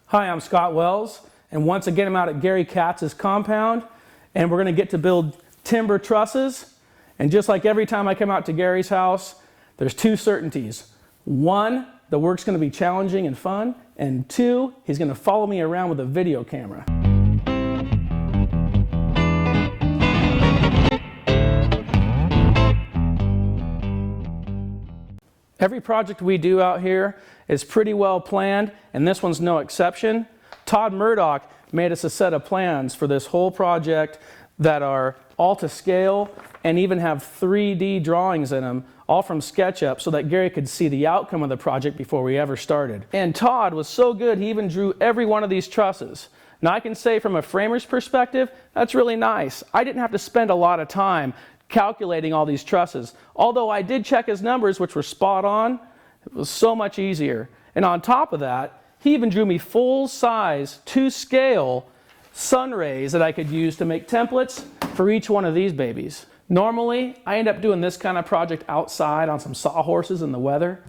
Hi, I'm Scott Wells, and once again I'm out at Gary Katz's compound, and we're going to get to build timber trusses. And just like every time I come out to Gary's house, there's two certainties. One, the work's going to be challenging and fun, and two, he's going to follow me around with a video camera. Every project we do out here is pretty well planned, and this one's no exception. Todd Murdoch made us a set of plans for this whole project that are all to scale and even have 3D drawings in them, all from SketchUp, so that Gary could see the outcome of the project before we ever started. And Todd was so good, he even drew every one of these trusses. Now I can say from a framer's perspective, that's really nice. I didn't have to spend a lot of time calculating all these trusses. Although I did check his numbers, which were spot on, it was so much easier. And on top of that, he even drew me full-size, to scale sun rays that I could use to make templates for each one of these babies. Normally, I end up doing this kind of project outside on some sawhorses in the weather,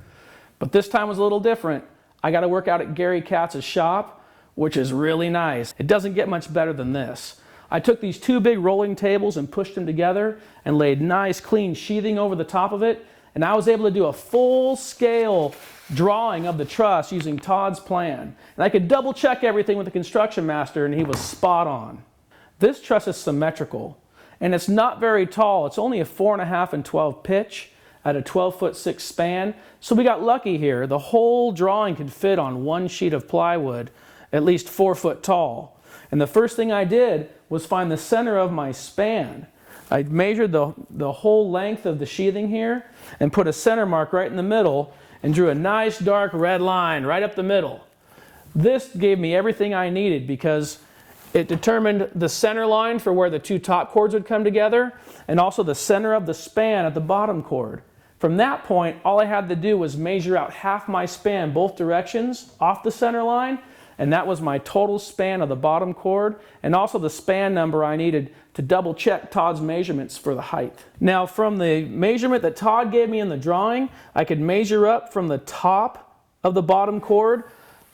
but this time was a little different. I got to work out at Gary Katz's shop, which is really nice. It doesn't get much better than this. I took these two big rolling tables and pushed them together and laid nice clean sheathing over the top of it, and I was able to do a full-scale drawing of the truss using Todd's plan. And I could double check everything with the construction master, and he was spot on. This truss is symmetrical, and it's not very tall. It's only a 4.5 and 12 pitch at a 12'6" span, so we got lucky here. The whole drawing could fit on one sheet of plywood, at least 4 foot tall. And the first thing I did was find the center of my span. I measured the whole length of the sheathing here and put a center mark right in the middle and drew a nice dark red line right up the middle. This gave me everything I needed because it determined the center line for where the two top chords would come together and also the center of the span at the bottom chord. From that point, all I had to do was measure out half my span both directions off the center line, and that was my total span of the bottom chord and also the span number I needed to double check Todd's measurements for the height. Now from the measurement that Todd gave me in the drawing, I could measure up from the top of the bottom chord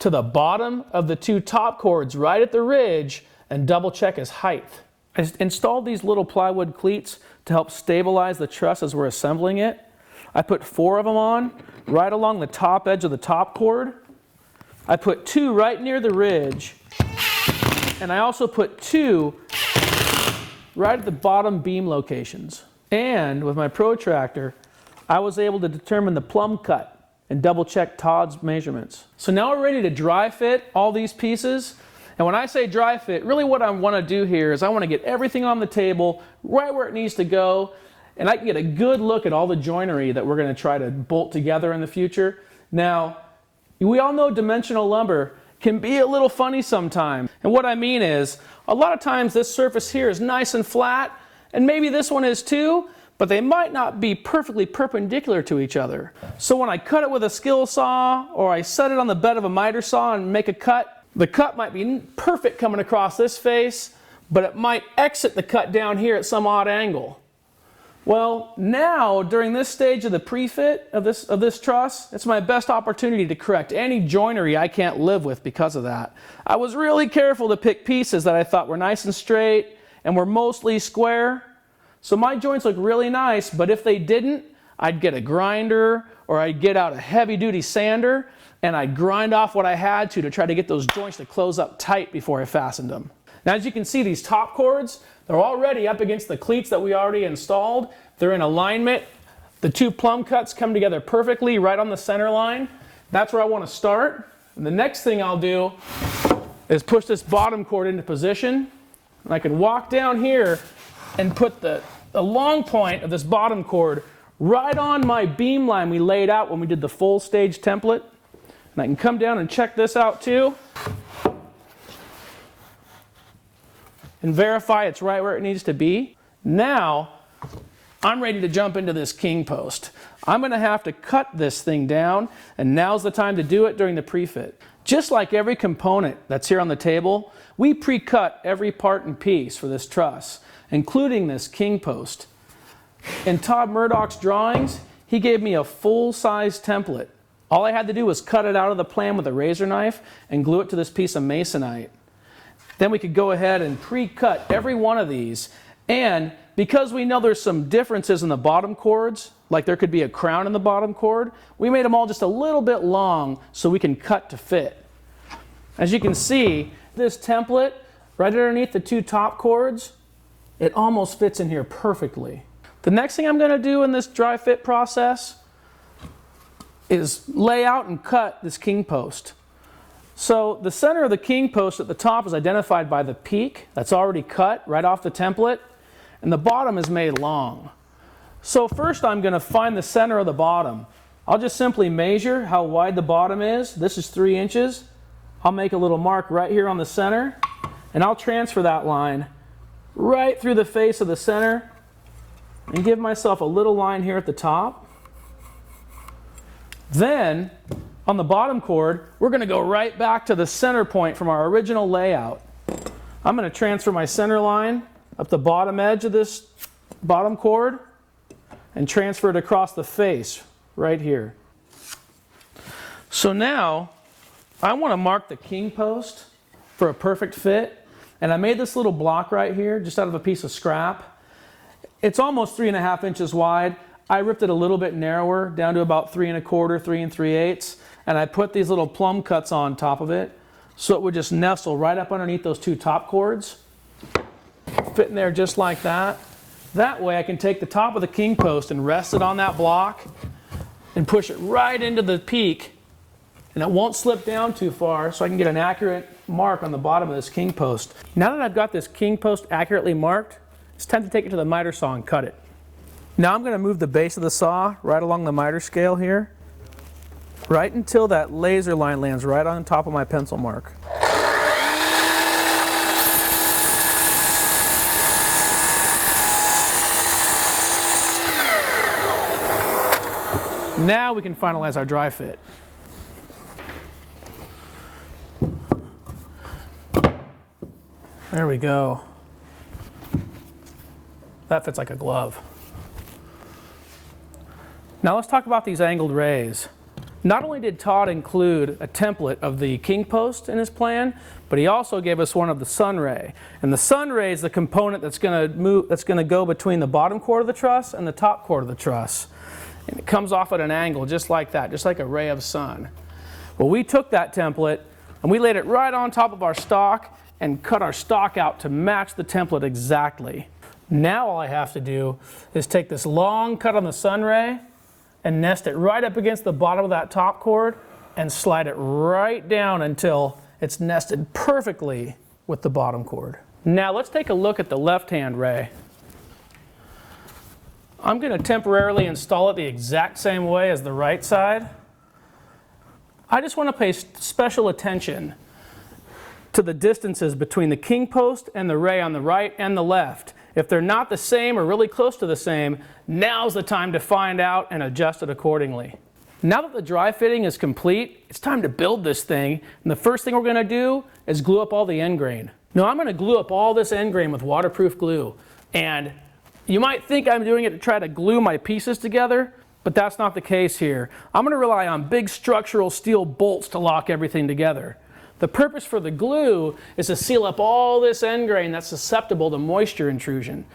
to the bottom of the two top chords right at the ridge and double check his height. I installed these little plywood cleats to help stabilize the truss as we're assembling it. I put 4 of them on right along the top edge of the top chord. I put 2 right near the ridge, and I also put 2 right at the bottom beam locations. And with my protractor, I was able to determine the plumb cut and double check Todd's measurements. So now we're ready to dry fit all these pieces. And when I say dry fit, really what I want to do here is I want to get everything on the table right where it needs to go, and I can get a good look at all the joinery that we're going to try to bolt together in the future. Now, we all know dimensional lumber can be a little funny sometimes. And what I mean is, a lot of times this surface here is nice and flat, and maybe this one is too, but they might not be perfectly perpendicular to each other. So when I cut it with a skill saw, or I set it on the bed of a miter saw and make a cut, the cut might be perfect coming across this face, but it might exit the cut down here at some odd angle. Well, now, during this stage of the pre-fit of this truss, it's my best opportunity to correct any joinery I can't live with because of that. I was really careful to pick pieces that I thought were nice and straight and were mostly square. So my joints look really nice, but if they didn't, I'd get a grinder or I'd get out a heavy-duty sander and I'd grind off what I had to try to get those joints to close up tight before I fastened them. Now, as you can see, these top chords, they're already up against the cleats that we already installed. They're in alignment. The two plumb cuts come together perfectly right on the center line. That's where I want to start. And the next thing I'll do is push this bottom chord into position. And I can walk down here and put the long point of this bottom chord right on my beam line we laid out when we did the full stage template. And I can come down and check this out too, and verify it's right where it needs to be. Now, I'm ready to jump into this king post. I'm going to have to cut this thing down, and now's the time to do it during the pre-fit. Just like every component that's here on the table, we pre-cut every part and piece for this truss, including this king post. In Todd Murdoch's drawings, he gave me a full-size template All I had to do was cut it out of the plan with a razor knife and glue it to this piece of masonite. Then we could go ahead and pre-cut every one of these. And because we know there's some differences in the bottom chords, like there could be a crown in the bottom chord, we made them all just a little bit long so we can cut to fit. As you can see, this template right underneath the two top chords, it almost fits in here perfectly. The next thing I'm going to do in this dry fit process is lay out and cut this king post. So the center of the king post at the top is identified by the peak that's already cut right off the template, and the bottom is made long. So first I'm going to find the center of the bottom. I'll just simply measure how wide the bottom is. This is 3 inches. I'll make a little mark right here on the center, and I'll transfer that line right through the face of the center and give myself a little line here at the top. Then, on the bottom chord, we're going to go right back to the center point from our original layout. I'm going to transfer my center line up the bottom edge of this bottom chord and transfer it across the face right here. So now, I want to mark the king post for a perfect fit, and I made this little block right here just out of a piece of scrap. It's almost 3.5 inches wide. I ripped it a little bit narrower, down to about 3 1/4, 3 3/8, and I put these little plumb cuts on top of it so it would just nestle right up underneath those two top chords, fit in there just like that. That way I can take the top of the king post and rest it on that block and push it right into the peak, and it won't slip down too far, so I can get an accurate mark on the bottom of this king post. Now that I've got this king post accurately marked, it's time to take it to the miter saw and cut it. Now I'm going to move the base of the saw right along the miter scale here, right until that laser line lands right on top of my pencil mark. Now we can finalize our dry fit. There we go. That fits like a glove. Now let's talk about these angled rays. Not only did Todd include a template of the king post in his plan, but he also gave us one of the sun ray. And the sun ray is the component that's going to go between the bottom chord of the truss and the top chord of the truss. And it comes off at an angle just like that, just like a ray of sun. Well, we took that template and we laid it right on top of our stock and cut our stock out to match the template exactly. Now all I have to do is take this long cut on the sun ray and nest it right up against the bottom of that top chord and slide it right down until it's nested perfectly with the bottom chord. Now let's take a look at the left-hand ray. I'm going to temporarily install it the exact same way as the right side. I just want to pay special attention to the distances between the king post and the ray on the right and the left. If they're not the same or really close to the same, now's the time to find out and adjust it accordingly. Now that the dry fitting is complete, it's time to build this thing. And the first thing we're going to do is glue up all the end grain. Now I'm going to glue up all this end grain with waterproof glue. And you might think I'm doing it to try to glue my pieces together, but that's not the case here. I'm going to rely on big structural steel bolts to lock everything together. The purpose for the glue is to seal up all this end grain that's susceptible to moisture intrusion.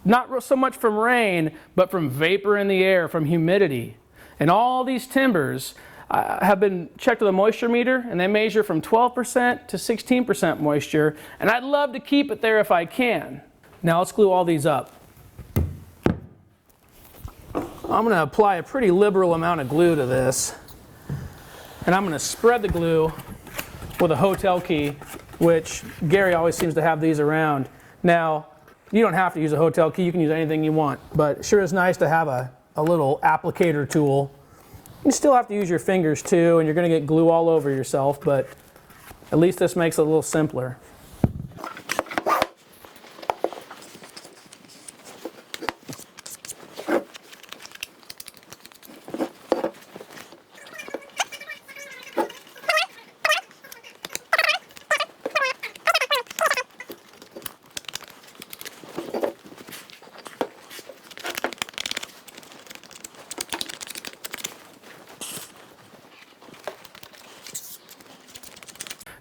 Not so much from rain, but from vapor in the air, from humidity. And all these timbers have been checked with a moisture meter, and they measure from 12% to 16% moisture, and I'd love to keep it there if I can. Now let's glue all these up. I'm going to apply a pretty liberal amount of glue to this, and I'm going to spread the glue with a hotel key, which Gary always seems to have these around. Now, you don't have to use a hotel key, you can use anything you want, but it sure is nice to have a little applicator tool. You still have to use your fingers too, and you're going to get glue all over yourself, but at least this makes it a little simpler.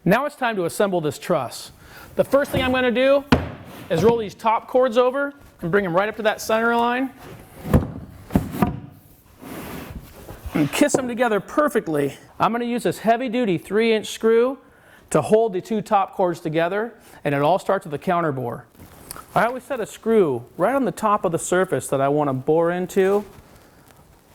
Now it's time to assemble this truss. The first thing I'm going to do is roll these top cords over and bring them right up to that center line. And kiss them together perfectly. I'm going to use this heavy-duty 3-inch screw to hold the two top cords together, and it all starts with a counter bore. I always set a screw right on the top of the surface that I want to bore into.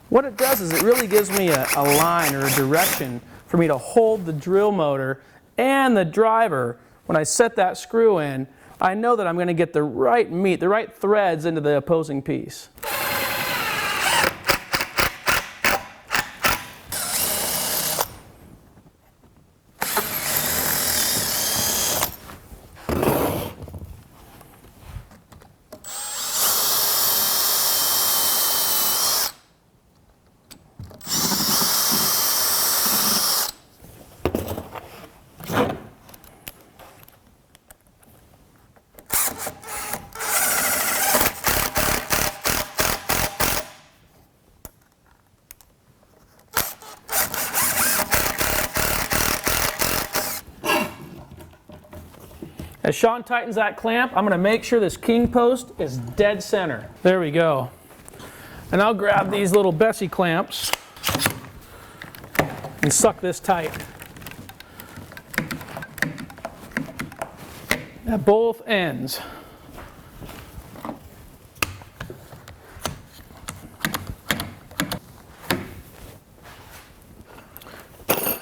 What it does is it really gives me a line or a direction for me to hold the drill motor and the driver. When I set that screw in, I know that I'm going to get the right meat, the right threads into the opposing piece. As Sean tightens that clamp, I'm going to make sure this king post is dead center. There we go. And I'll grab these little Bessie clamps and suck this tight at both ends.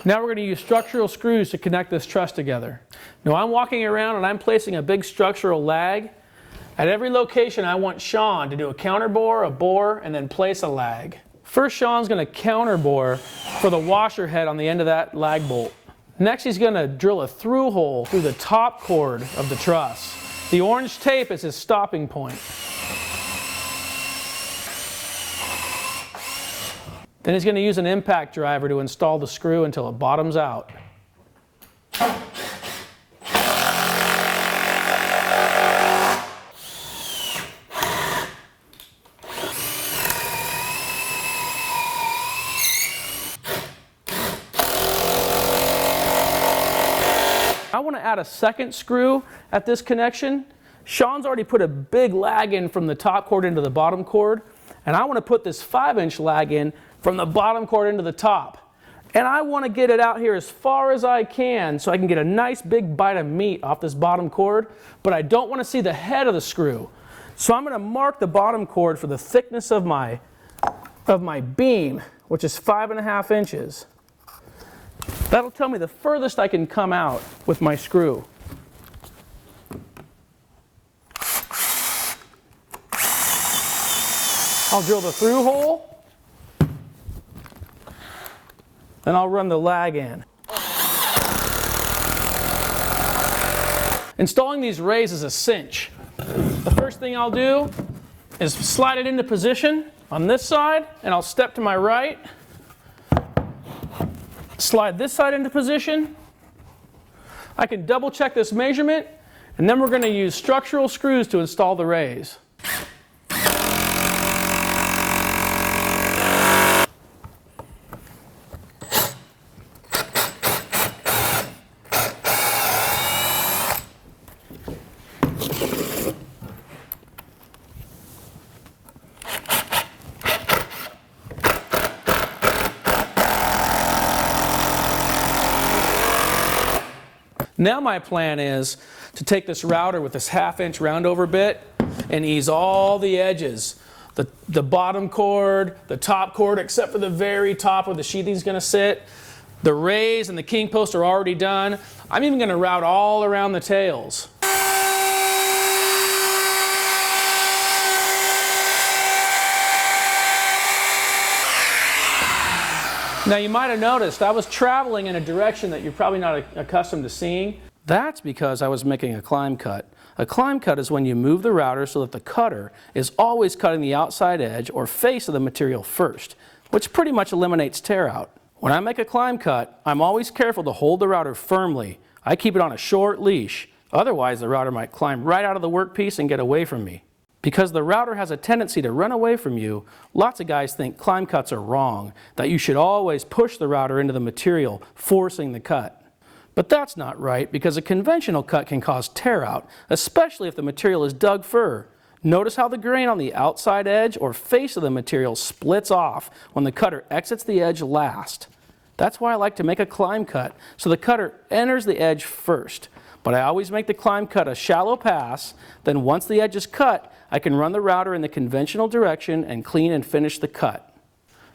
Now we're going to use structural screws to connect this truss together. Now I'm walking around and I'm placing a big structural lag. At every location I want Sean to do a counter bore, a bore, and then place a lag. First Sean's going to counter bore for the washer head on the end of that lag bolt. Next he's going to drill a through hole through the top cord of the truss. The orange tape is his stopping point. Then he's going to use an impact driver to install the screw until it bottoms out. I want to add a second screw at this connection. Sean's already put a big lag in from the top cord into the bottom cord, and I want to put this 5-inch lag in from the bottom cord into the top. And I want to get it out here as far as I can so I can get a nice big bite of meat off this bottom cord, but I don't want to see the head of the screw. So I'm going to mark the bottom cord for the thickness of my beam, which is 5.5 inches. That'll tell me the furthest I can come out with my screw. I'll drill the through hole. Then I'll run the lag in. Installing these rays is a cinch. The first thing I'll do is slide it into position on this side, and I'll step to my right. Slide this side into position. I can double check this measurement, and then we're going to use structural screws to install the rays. Now my plan is to take this router with this 1/2-inch roundover bit and ease all the edges. The bottom cord, the top cord, except for the very top where the sheathing's going to sit. The rays and the king post are already done. I'm even going to route all around the tails. Now you might have noticed I was traveling in a direction that you're probably not accustomed to seeing. That's because I was making a climb cut. A climb cut is when you move the router so that the cutter is always cutting the outside edge or face of the material first, which pretty much eliminates tear out. When I make a climb cut, I'm always careful to hold the router firmly. I keep it on a short leash. Otherwise the router might climb right out of the workpiece and get away from me. Because the router has a tendency to run away from you, lots of guys think climb cuts are wrong, that you should always push the router into the material, forcing the cut. But that's not right, because a conventional cut can cause tear out, especially if the material is Doug fir. Notice how the grain on the outside edge or face of the material splits off when the cutter exits the edge last. That's why I like to make a climb cut, so the cutter enters the edge first. But I always make the climb cut a shallow pass, then once the edge is cut, I can run the router in the conventional direction and clean and finish the cut.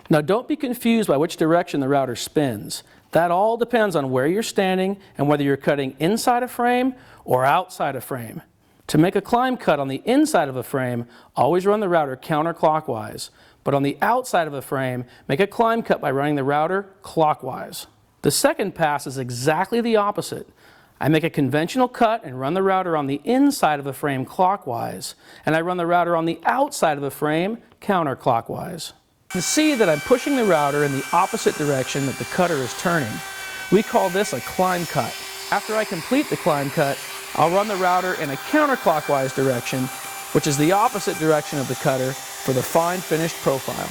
Now don't be confused by which direction the router spins. That all depends on where you're standing and whether you're cutting inside a frame or outside a frame. To make a climb cut on the inside of a frame, always run the router counterclockwise. But on the outside of a frame, make a climb cut by running the router clockwise. The second pass is exactly the opposite. I make a conventional cut and run the router on the inside of a frame clockwise, and I run the router on the outside of a frame counterclockwise. You see that I'm pushing the router in the opposite direction that the cutter is turning. We call this a climb cut. After I complete the climb cut, I'll run the router in a counterclockwise direction, which is the opposite direction of the cutter, for the fine finished profile.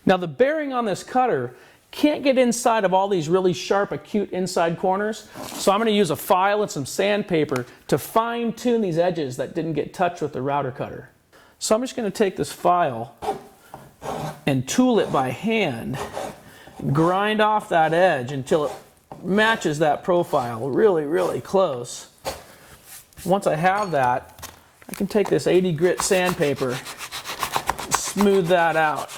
Now the bearing on this cutter can't get inside of all these really sharp, acute inside corners, so I'm going to use a file and some sandpaper to fine tune these edges that didn't get touched with the router cutter. So I'm just going to take this file and tool it by hand, grind off that edge until it matches that profile really, really close. Once I have that, I can take this 80 grit sandpaper, smooth that out.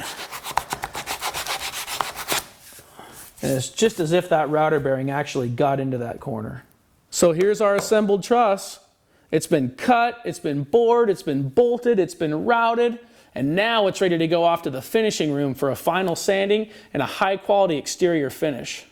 And it's just as if that router bearing actually got into that corner. So here's our assembled truss. It's been cut, it's been bored, it's been bolted, it's been routed, and now it's ready to go off to the finishing room for a final sanding and a high quality exterior finish.